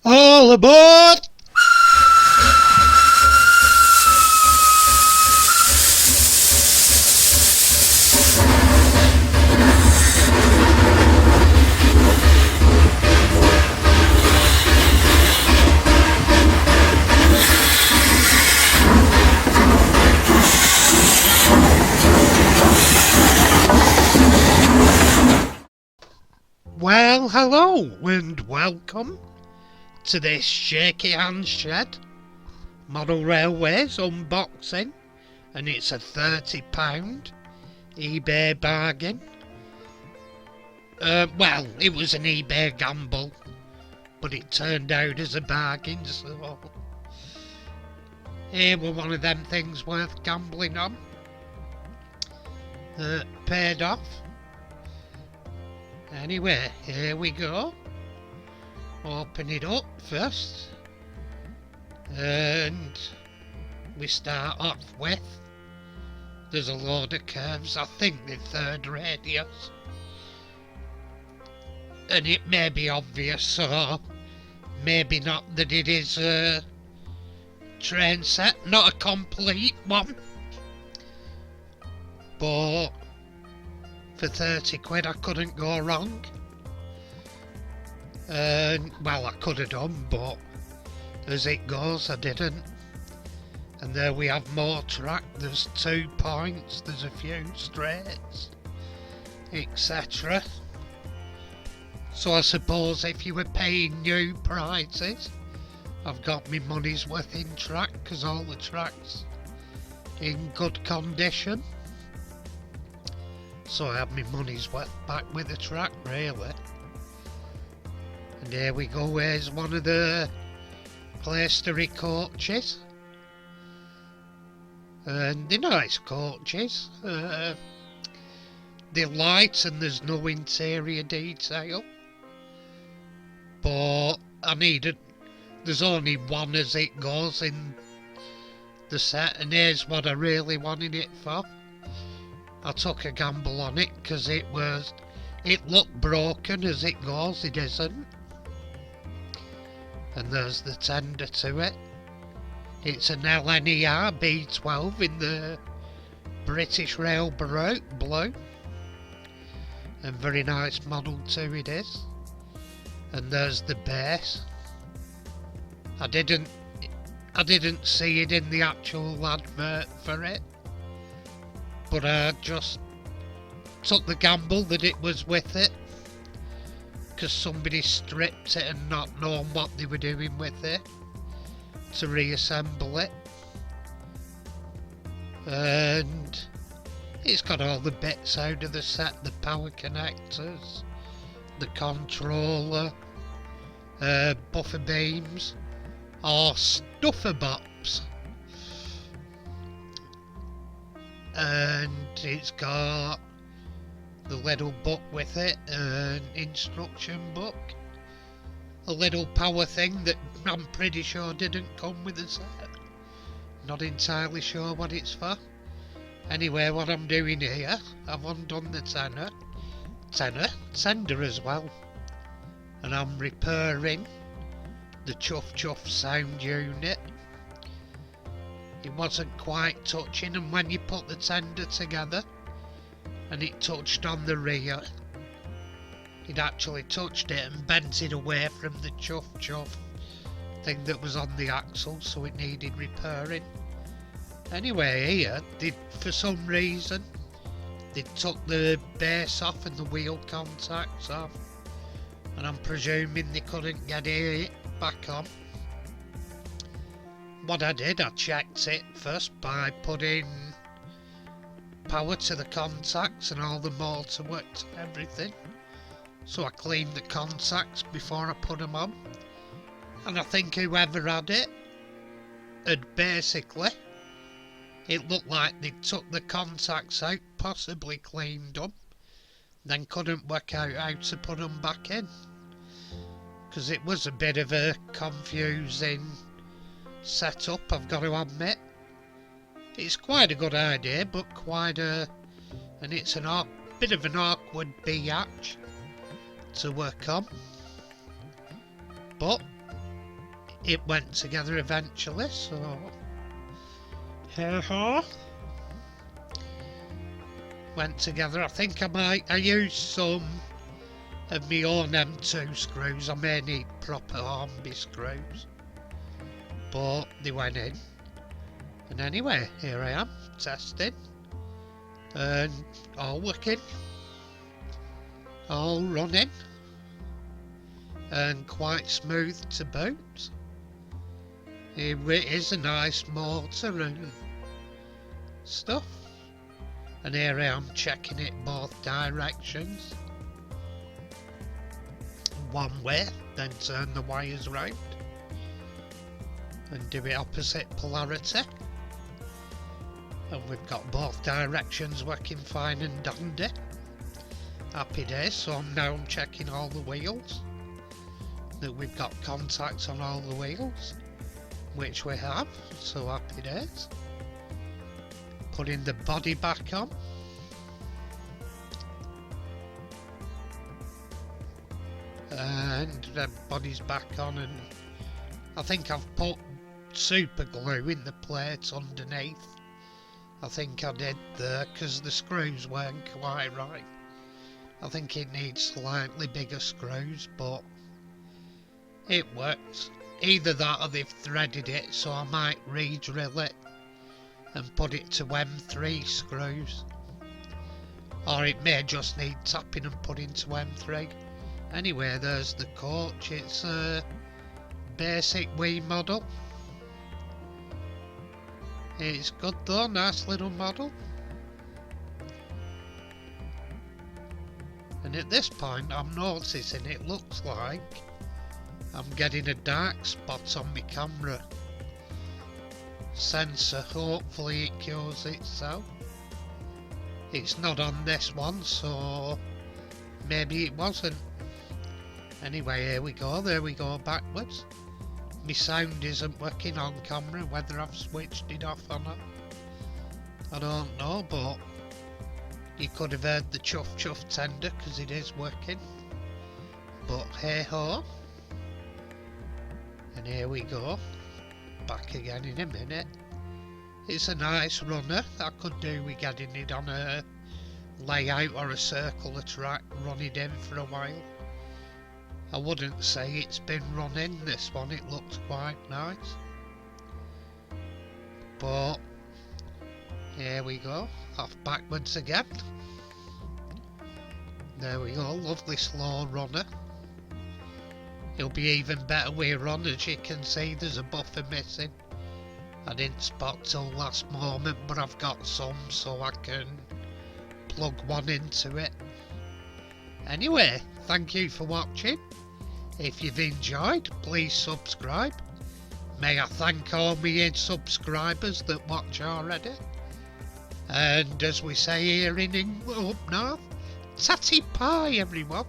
All aboard! Well, hello and welcome to this shaky hand shed model railways unboxing, and it's a £30 eBay bargain. Well, it was an eBay gamble, but it turned out as a bargain, so here were one of them things worth gambling on. Paid off. Anyway, here we go. Open it up first. And we start off with, there's a load of curves, I think the third radius. And it may be obvious, or maybe not, that it is a train set, not a complete one. But for 30 quid I couldn't go wrong. Well, I could have done, but as it goes I didn't. And there we have more track, there's 2 points, there's a few straights, etc. So I suppose if you were paying new prices, I've got my money's worth in track, because all the track's in good condition. So I have my money's worth back with the track, really. And here we go, here's one of the Claystory coaches. And they're nice coaches. They're light and there's no interior detail. But there's only one as it goes in the set, and here's what I really wanted it for. I took a gamble on it because it looked broken as it goes, it isn't. And there's the tender to it. It's an LNER B12 in the British Rail blue. And very nice model too it is. And there's the base. I didn't see it in the actual advert for it, but I just took the gamble that it was with it, because somebody stripped it and not known what they were doing with it to reassemble it. And it's got all the bits out of the set, the power connectors, the controller, buffer beams, or stuffer bops. And it's got the little book with it, an instruction book, a little power thing that I'm pretty sure didn't come with the set. Not entirely sure what it's for. Anyway, what I'm doing here, I've undone the tender as well, and I'm repairing the chuff chuff sound unit. It wasn't quite touching, and when you put the tender together and it touched on the rear, it actually touched it and bent it away from the chuff chuff thing that was on the axle, so it needed repairing. Anyway, here, for some reason, they took the base off and the wheel contacts off, and I'm presuming they couldn't get it back on. What I did, I checked it first by putting power to the contacts and all the motor works and everything. So I cleaned the contacts before I put them on. And I think whoever had it had basically, it looked like they took the contacts out, possibly cleaned them, then couldn't work out how to put them back in. Because it was a bit of a confusing setup, I've got to admit. It's quite a good idea, but and it's a bit of an awkward biatch to work on. But it went together eventually, so hey-ho. Went together. I think I used some of my own M2 screws. I may need proper Hornby screws, but they went in. And anyway, here I am, testing, and all working, all running, and quite smooth to boot. It is a nice motor and stuff. And here I am checking it both directions. One way, then turn the wires round and do it opposite polarity. And we've got both directions working fine and dandy. Happy days. So I'm checking all the wheels, that we've got contacts on all the wheels, which we have, so happy days. Putting the body back on. And the body's back on, and I think I've put super glue in the plates underneath. I think I did there because the screws weren't quite right. I think it needs slightly bigger screws, but it works. Either that or they've threaded it, so I might re-drill it and put it to M3 screws. Or it may just need tapping and putting to M3. Anyway, there's the coach. It's a basic Wii model. It's good though, nice little model. And at this point I'm noticing it looks like I'm getting a dark spot on my camera sensor. Hopefully it cures itself. It's not on this one, so maybe it wasn't. Anyway, here we go, there we go, backwards. My sound isn't working on camera, whether I've switched it off or not, I don't know, but you could have heard the chuff chuff tender because it is working. But hey ho. And here we go, back again in a minute. It's a nice runner. I could do with getting it on a layout or a circular track, run it in for a while. I wouldn't say it's been running, this one, it looks quite nice. But here we go, off backwards again. There we go, lovely slow runner. It'll be even better with run, as you can see there's a buffer missing. I didn't spot till last moment, but I've got some so I can plug one into it. Anyway, thank you for watching. If you've enjoyed, please subscribe. May I thank all my subscribers that watch already. And as we say here in England up north, tatty pie everyone.